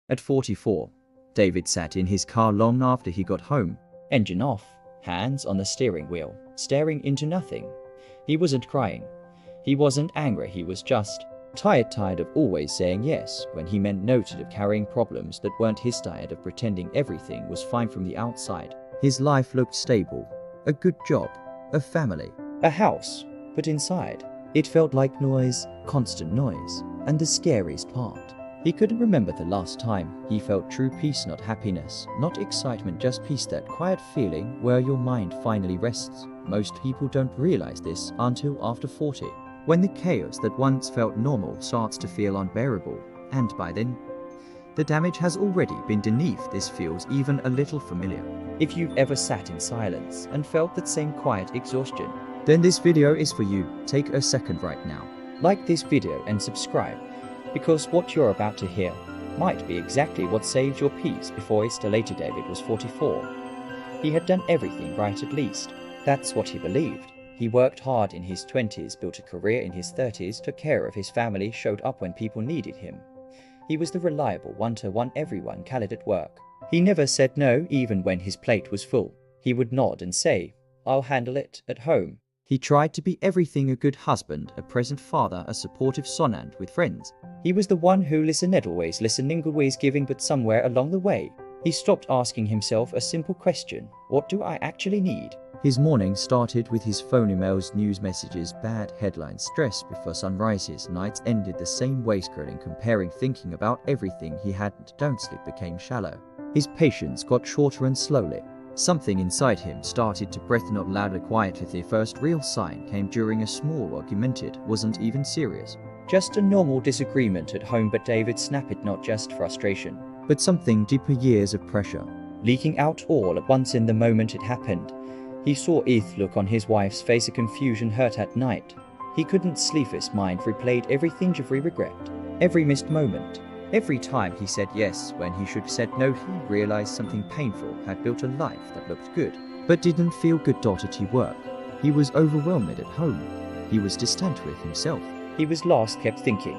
At 44, David sat in his car long after he got home, engine off, hands on the steering wheel, staring into nothing. He wasn't crying. He wasn't angry, he was just tired of always saying yes when he meant no, tired of carrying problems that weren't his, tired of pretending everything was fine from the outside. His life looked stable, a good job, a family, a house, but inside, it felt like noise, constant noise, and the scariest part, he couldn't remember the last time he felt true peace, not happiness, not excitement, just peace, that quiet feeling where your mind finally rests. Most people don't realize this until after 40, when the chaos that once felt normal starts to feel unbearable, and by then, the damage has already been done. If this feels even a little familiar, if you've ever sat in silence and felt that same quiet exhaustion, then this video is for you. Take a second right now, like this video and subscribe, because what you're about to hear might be exactly what saved your peace. Before his later David was 44. He had done everything right, at least. That's what he believed. He worked hard in his 20s, built a career in his 30s, took care of his family, showed up when people needed him. He was the reliable one-to-one everyone called at work. He never said no, even when his plate was full. He would nod and say, "I'll handle it," at home. He tried to be everything: a good husband, a present father, a supportive son, and with friends, he was the one who listened, always listening, always giving. But somewhere along the way, he stopped asking himself a simple question: what do I actually need? His morning started with his phone emails, news messages, bad headlines, stress before sunrise. His nights ended the same way, scrolling, comparing, thinking about everything he hadn't. Don't sleep became shallow. His patience got shorter, and slowly, something inside him started to breathe, not loudly, quietly. The first real sign came during a small argument. It wasn't even serious, just a normal disagreement at home, but David snapped, not just frustration, but something deeper, years of pressure, leaking out all at once. In the moment it happened, he saw Eth look on his wife's face, a confusion, hurt. At night, he couldn't sleep. His mind replayed everything, every regret, every missed moment. Every time he said yes when he should have said no, he realized something painful: had built a life that looked good, but didn't feel good. At work, he was overwhelmed. At home, he was distant with himself. He was lost, kept thinking,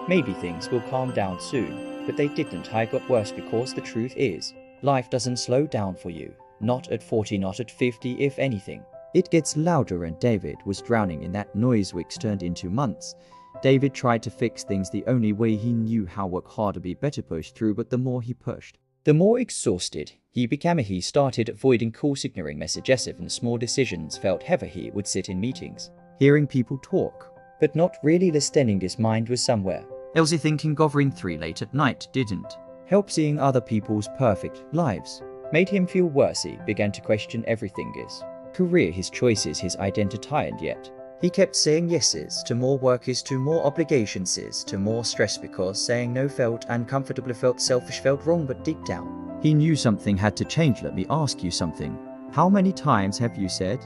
maybe things will calm down soon, but they didn't. I got worse, because the truth is, life doesn't slow down for you. Not at 40, not at 50, if anything, it gets louder. And David was drowning in that noise. Weeks turned into months. David tried to fix things the only way he knew how: work harder, be better, push through. But the more he pushed, the more exhausted he became. He started avoiding calls, ignoring messages, even small decisions felt heavy. He would sit in meetings, hearing people talk, but not really listening. His mind was somewhere else, thinking. Covering 3 late at night didn't help. Seeing other people's perfect lives made him feel worse. He began to question everything: his career, his choices, his identity. And yet, he kept saying yeses to more work, to more obligations, to more stress, because saying no felt uncomfortable, felt selfish, felt wrong. But deep down, he knew something had to change. Let me ask you something. How many times have you said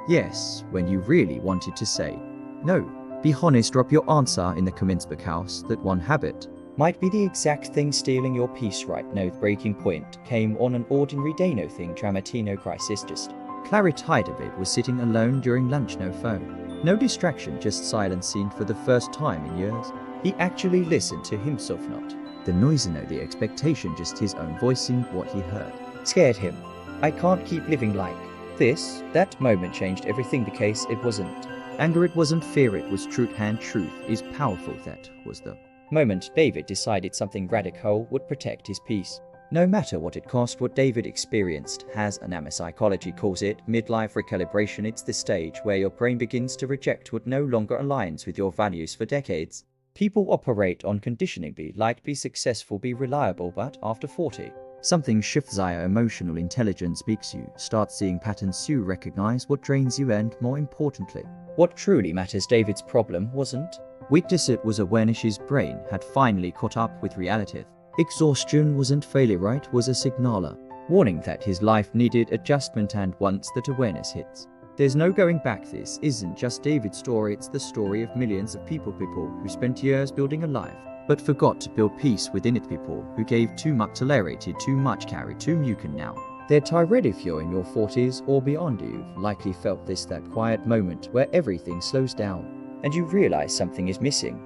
yes when you really wanted to say no? Be honest, drop your answer in the comments, because that one habit might be the exact thing stealing your peace right now. The breaking point came on an ordinary day. No thing dramatic, no crisis, just clarity. David was sitting alone during lunch. No phone, no distraction, just silence. Seen for the first time in years, he actually listened to himself, not the noise, no the expectation, just his own voicing. What he heard scared him. I can't keep living like this. That moment changed everything. The case, it wasn't anger, it wasn't fear, it was truth. And truth is powerful. That was the moment David decided something radical would protect his peace, no matter what it cost. What David experienced, as an psychology calls it, midlife recalibration. It's the stage where your brain begins to reject what no longer aligns with your values. For decades, people operate on conditioning: be liked, be successful, be reliable. But after 40, something shifts. Your emotional intelligence speaks. You start seeing patterns. You recognize what drains you, and more importantly, what truly matters. David's problem wasn't weakness, it was awareness. His brain had finally caught up with reality. Exhaustion wasn't failure, right? Was a signaler, warning that his life needed adjustment. And once that awareness hits, there's no going back. This isn't just David's story, it's the story of millions of people who spent years building a life, but forgot to build peace within it. People who gave too much, tolerated too much, carried too much, and now they're tired. If you're in your 40s or beyond, you've likely felt this, that quiet moment where everything slows down and you realize something is missing.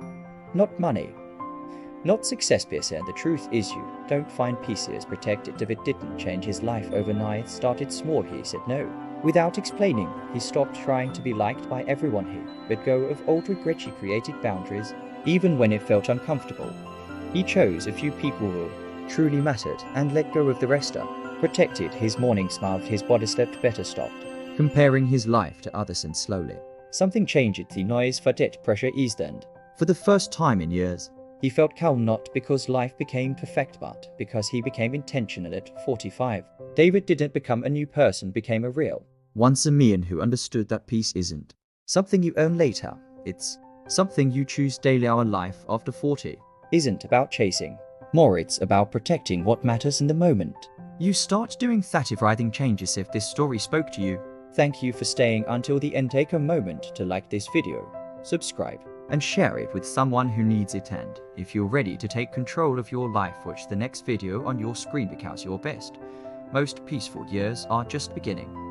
Not money, Not success, Pierce. The truth is you don't find peace as protected. David didn't change his life overnight. Started small, he said no. Without explaining, he stopped trying to be liked by everyone. He let go of old regrets. He created boundaries, even when it felt uncomfortable. He chose a few people who truly mattered and let go of the rest. Protected his morning smile, his body slept better, stopped comparing his life to others, and slowly something changed. The noise for debt pressure eased, and for the first time in years, he felt calm, not because life became perfect, but because he became intentional. At 45, David didn't become a new person, became a real once a man who understood that peace isn't something you earn later, it's something you choose daily. Our life after 40 isn't about chasing more, it's about protecting what matters in the moment. You start doing that. If writing changes, if this story spoke to you, thank you for staying until the end. Take a moment to like this video, subscribe, and share it with someone who needs it. And if you're ready to take control of your life, watch the next video on your screen, because your best, most peaceful years are just beginning.